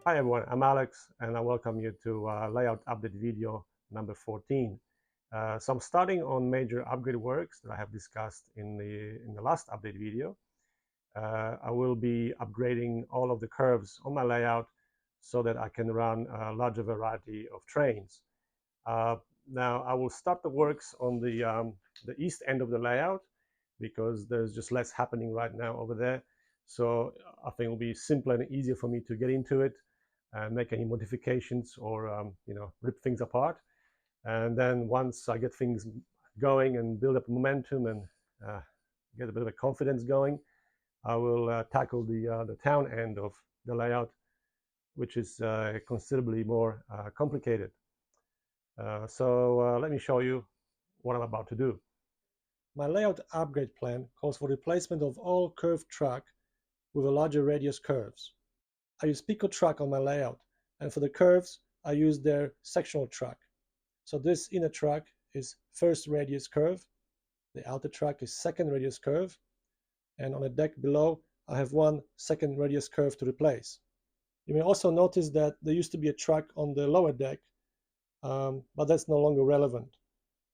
Hi everyone, I'm Alex and I welcome you to layout update video number 14. So I'm starting on major upgrade works that I have discussed in the last update video. I will be upgrading all of the curves on my layout so that I can run a larger variety of trains. Now I will start the works on the east end of the layout because there's just less happening right now over there. So I think it will be simpler and easier for me to get into it and make any modifications or rip things apart. And then once I get things going and build up momentum and uh, get a bit of a confidence going, I will tackle the town end of the layout, which is considerably more complicated. So let me show you what I'm about to do. My layout upgrade plan calls for replacement of all curved track with a larger radius curves. I use Pico track on my layout, and for the curves, I use their sectional track. So this inner track is first radius curve, the outer track is second radius curve, and on the deck below, I have one second radius curve to replace. You may also notice that there used to be a track on the lower deck, but that's no longer relevant.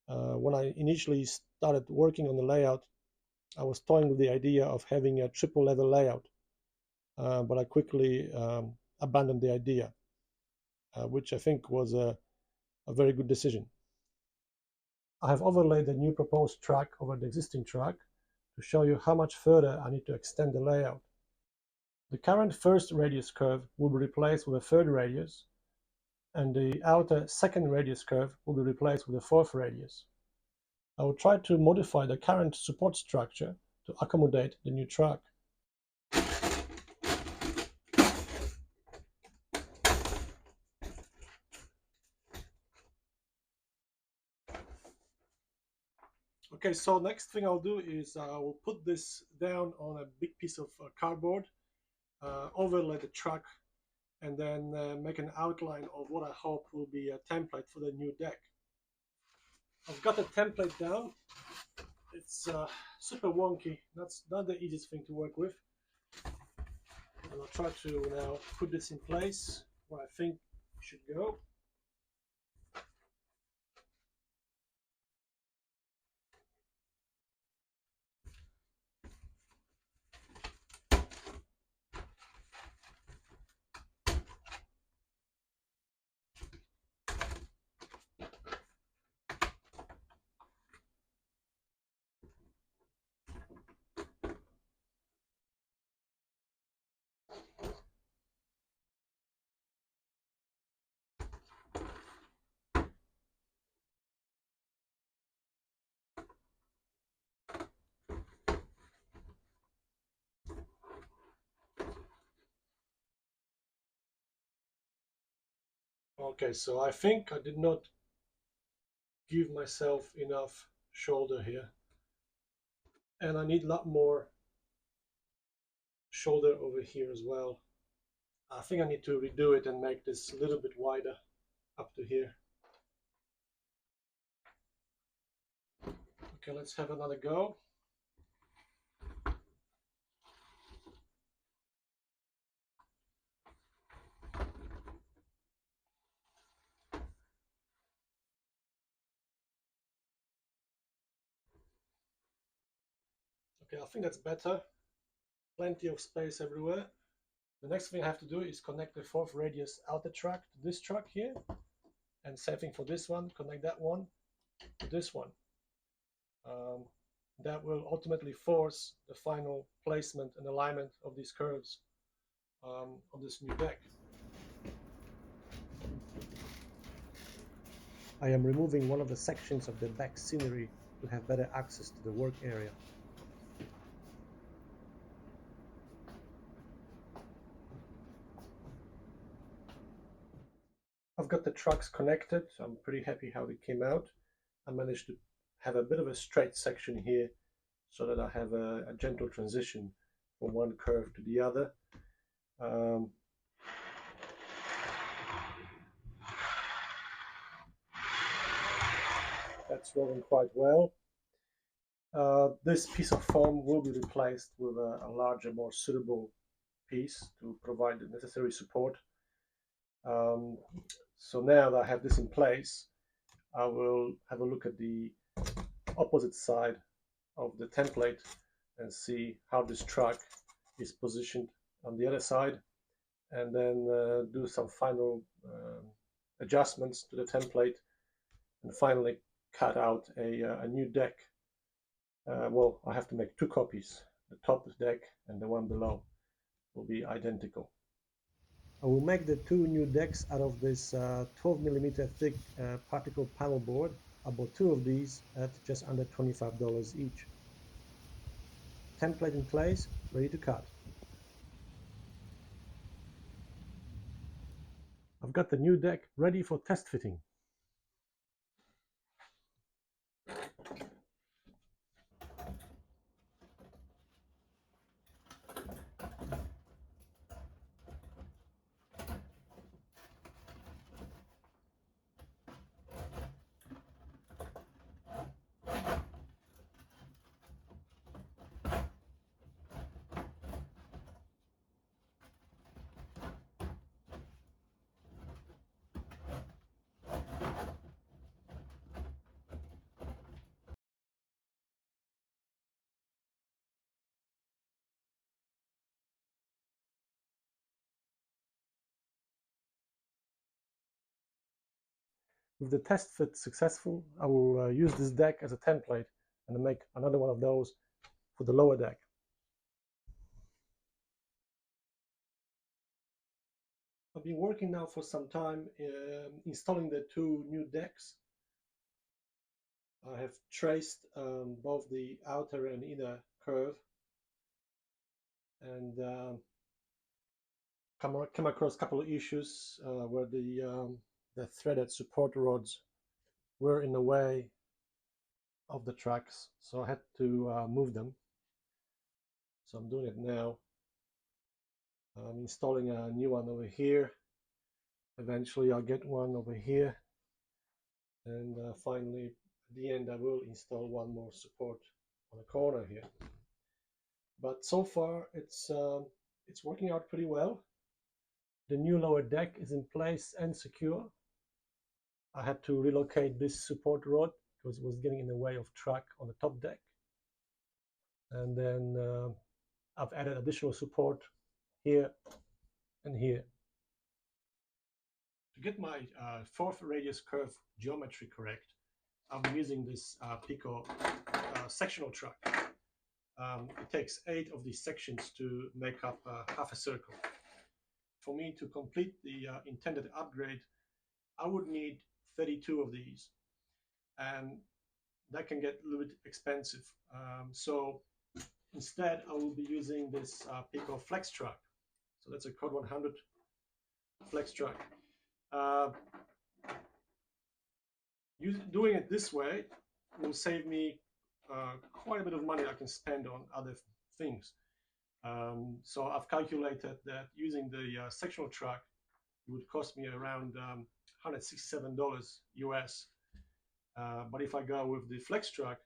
When I initially started working on the layout, I was toying with the idea of having a triple level layout, but I quickly abandoned the idea, which I think was a very good decision. I have overlaid the new proposed track over the existing track to show you how much further I need to extend the layout. The current first radius curve will be replaced with a third radius, and the outer second radius curve will be replaced with a fourth radius. I will try to modify the current support structure to accommodate the new track. Okay, so next thing I'll do is I will put this down on a big piece of cardboard, overlay the track, and then make an outline of what I hope will be a template for the new deck. I've got a template down. It's super wonky. That's not the easiest thing to work with. And I'll try to now put this in place where I think it should go. Okay, so I think I did not give myself enough shoulder here, and I need a lot more shoulder over here as well. I think I need to redo it and make this a little bit wider up to here. Okay, let's have another go. Okay, I think that's better. Plenty of space everywhere. The next thing I have to do is connect the fourth radius outer track to this track here, and same thing for this one, connect that one to this one. That will ultimately force the final placement and alignment of these curves on this new deck. I am removing one of the sections of the back scenery to have better access to the work area. I've got the trucks connected, so I'm pretty happy how they came out. I managed to have a bit of a straight section here so that I have a gentle transition from one curve to the other. That's rolling quite well. This piece of foam will be replaced with a larger, more suitable piece to provide the necessary support. Um, so now that I have this in place, I will have a look at the opposite side of the template and see how this truck is positioned on the other side, and then do some final adjustments to the template, and finally cut out a new deck. Well, I have to make two copies. The top deck and the one below will be identical. I will make the two new decks out of this 12mm thick particle panel board. I bought two of these at just under $25 each. Template in place, ready to cut. I've got the new deck ready for test fitting. With the test fit successful, I will use this deck as a template and make another one of those for the lower deck. I've been working now for some time installing the two new decks. I have traced both the outer and inner curve, and come across a couple of issues where the threaded support rods were in the way of the tracks, so I had to move them. So I'm doing it now. I'm installing a new one over here. Eventually I'll get one over here, and finally at the end I will install one more support on the corner here. But so far it's working out pretty well. The new lower deck is in place and secure. I had to relocate this support rod because it was getting in the way of track on the top deck, and then I've added additional support here and here. To get my fourth radius curve geometry correct, I'm using this Pico sectional track. It takes 8 of these sections to make up half a circle. For me to complete the intended upgrade, I would need 32 of these, and that can get a little bit expensive. So instead, I will be using this Pico Flex Track. So that's a Code 100 Flex Track. Doing it this way will save me quite a bit of money I can spend on other things. So I've calculated that using the sectional track, it would cost me around $167 US. But if I go with the flex track,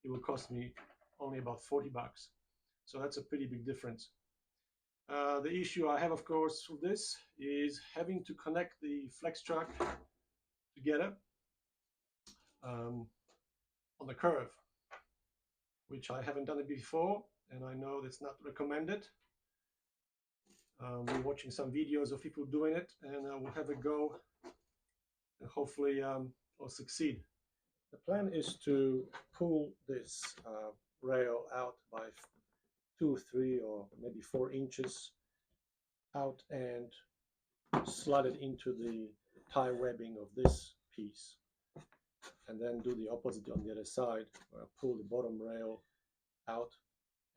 it will cost me only about 40 bucks. So that's a pretty big difference. The issue I have, of course, with this is having to connect the flex track together on the curve, which I haven't done it before, and I know that's not recommended. We're watching some videos of people doing it, and we'll have a go, and hopefully I'll succeed. The plan is to pull this rail out by 2, 3, or maybe 4 inches out and slide it into the tie webbing of this piece, and then do the opposite on the other side, where I pull the bottom rail out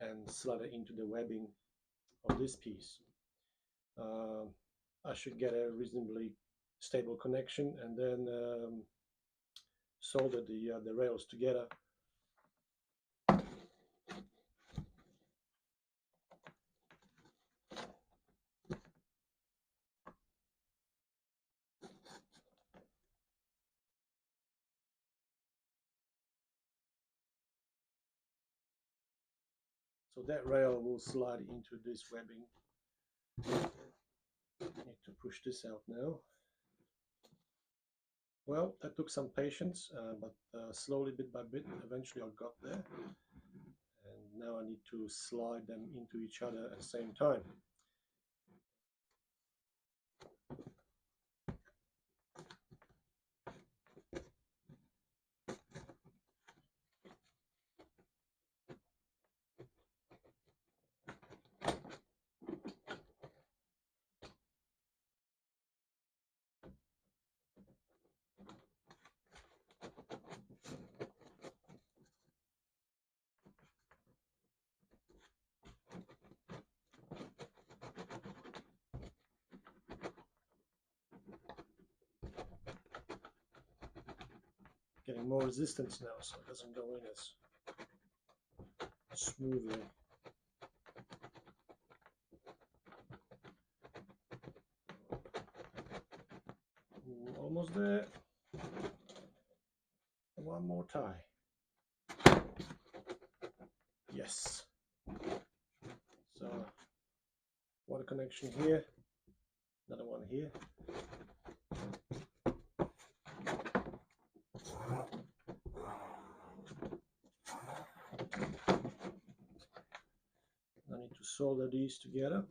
and slide it into the webbing of this piece. I should get a reasonably stable connection, and then solder the rails together. So that rail will slide into this webbing, Need to push this out now. Well, that took some patience, but slowly, bit by bit, eventually I got there. And now I need to slide them into each other at the same time. Getting more resistance now, so it doesn't go in as smoothly. Almost there. One more tie. Yes. So one connection here, another one here. I need to solder these together.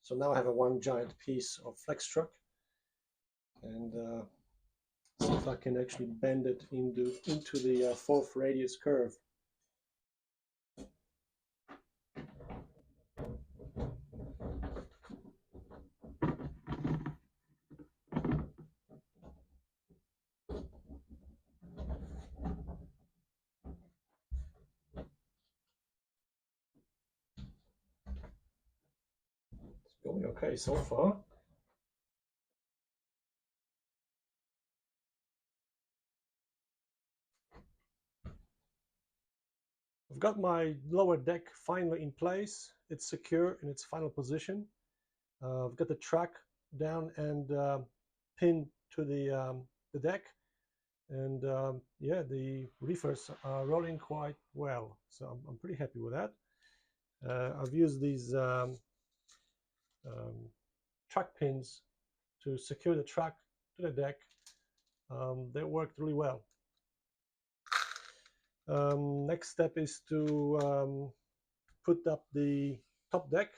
So now I have a one giant piece of flex truck, and see if I can actually bend it into the fourth radius curve. It's going okay so far. I've got my lower deck finally in place. It's secure in its final position. I've got the track down and pinned to the deck, and yeah, the reefers are rolling quite well, so I'm pretty happy with that. I've used these track pins to secure the track to the deck. They worked really well. Next step is to put up the top deck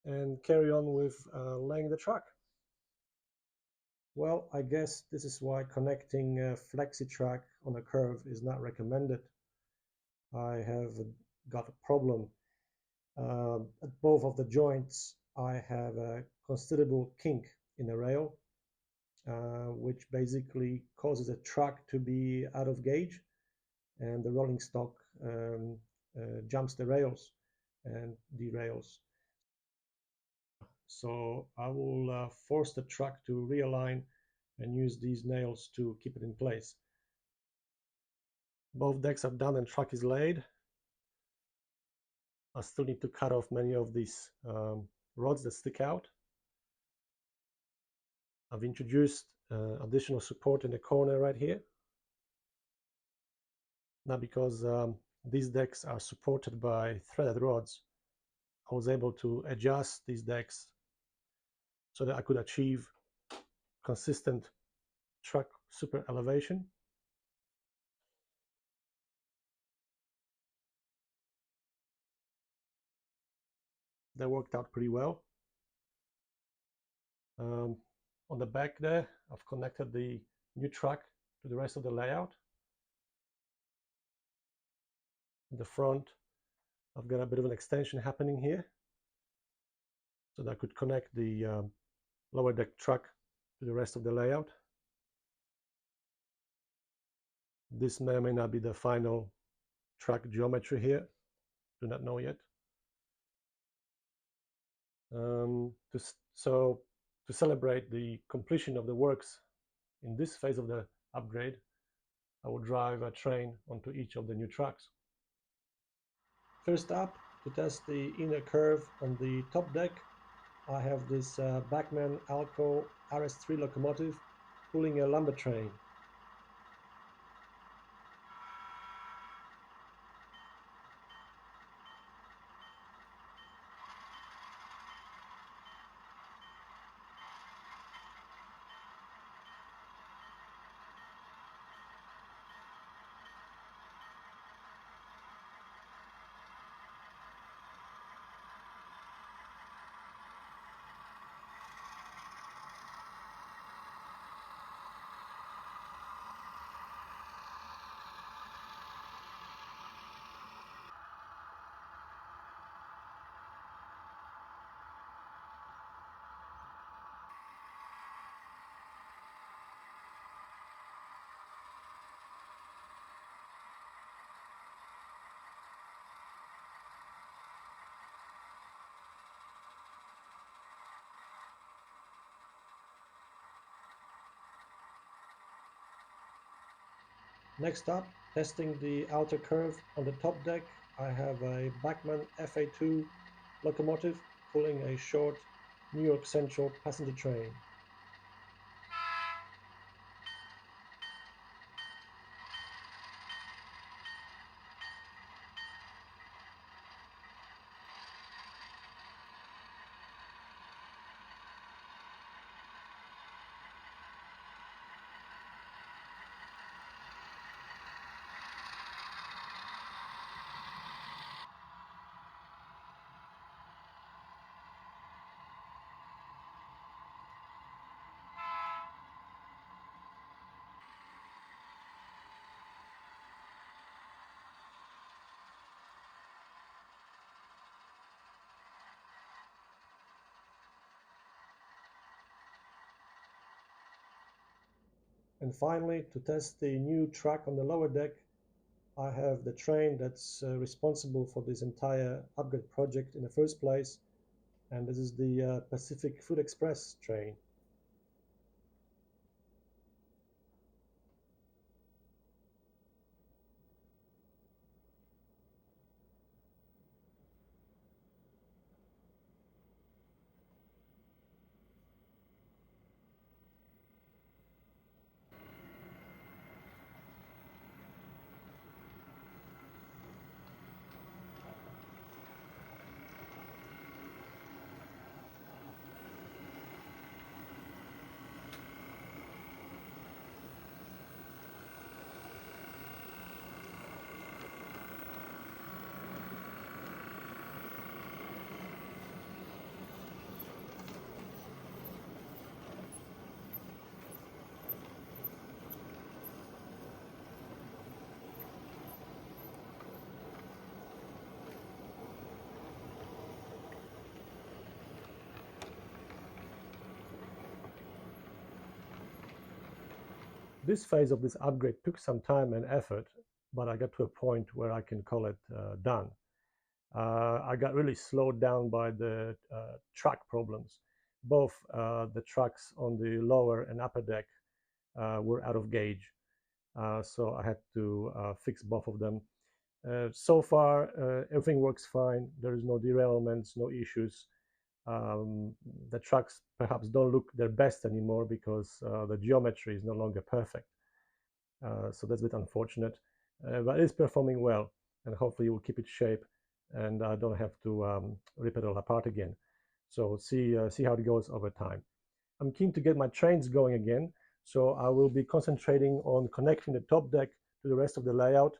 and carry on with laying the track. Well, I guess this is why connecting a flexi track on a curve is not recommended. I have got a problem. At both of the joints, I have a considerable kink in the rail, which basically causes a track to be out of gauge, and the rolling stock jumps the rails and derails. So I will force the track to realign and use these nails to keep it in place. Both decks are done and track is laid. I still need to cut off many of these rods that stick out. I've introduced additional support in the corner right here. Now, because these decks are supported by threaded rods, I was able to adjust these decks so that I could achieve consistent track super elevation. That worked out pretty well. On the back there, I've connected the new track to the rest of the layout. In the front, I've got a bit of an extension happening here, so that I could connect the lower deck track to the rest of the layout. This may or may not be the final track geometry here, do not know yet. To celebrate the completion of the works in this phase of the upgrade, I will drive a train onto each of the new tracks. First up, to test the inner curve on the top deck, I have this Bachmann Alco RS3 locomotive pulling a lumber train. Next up, testing the outer curve on the top deck, I have a Bachmann FA2 locomotive pulling a short New York Central passenger train. And finally, to test the new track on the lower deck, I have the train that's responsible for this entire upgrade project in the first place, and this is the Pacific Food Express train. This phase of this upgrade took some time and effort, but I got to a point where I can call it done. I got really slowed down by the track problems. Both the tracks on the lower and upper deck were out of gauge, so I had to fix both of them. So far, everything works fine. There is no derailments, no issues. The tracks perhaps don't look their best anymore because the geometry is no longer perfect. So that's a bit unfortunate, but it's performing well, and hopefully it will keep its shape, and I don't have to rip it all apart again. So see how it goes over time. I'm keen to get my trains going again, so I will be concentrating on connecting the top deck to the rest of the layout.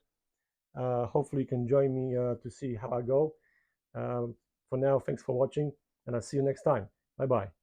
Hopefully you can join me to see how I go. For now, thanks for watching, and I'll see you next time. Bye bye.